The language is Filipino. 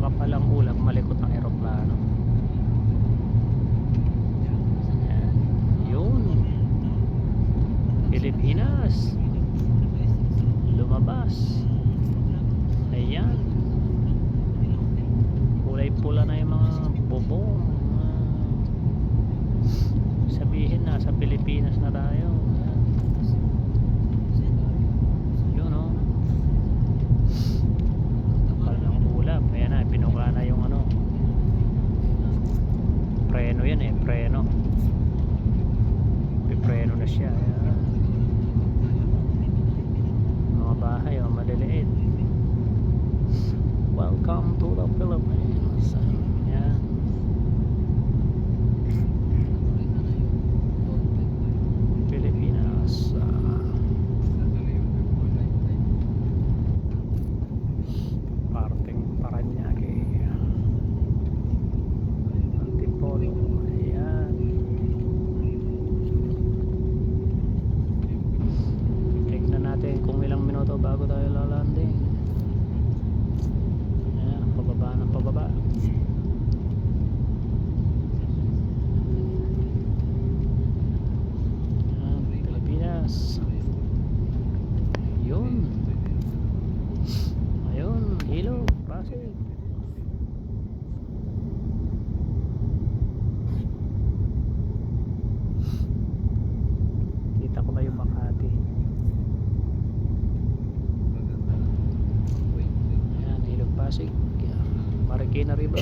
makapalang ulap malikot ng eroplano. Ayan. Yun, Pilipinas lumabas. Ayan, kulay pula na yung mga bubong. Sabihin nasa Pilipinas na tayo. Ayan. Yun o, kapal ng ulap. Ayan na, pinuka na yung ano, preno yan eh, preno. Pipreno na siya. Ayan. Mga bahay o maliliit. Welcome to the Philippines. Ayan. Pilipinas. Parteng Paranaque. Antipolo. Ayan. Tignan natin kung ilang minuto bago tayo lalanding. Ayan, pababa ng pababa. Ayan, Pilipinas. Yun. Ayun, Ilog, Pasig. Kita ko na yung Makati. Ayan, Ilog, Pasig. Marikina River.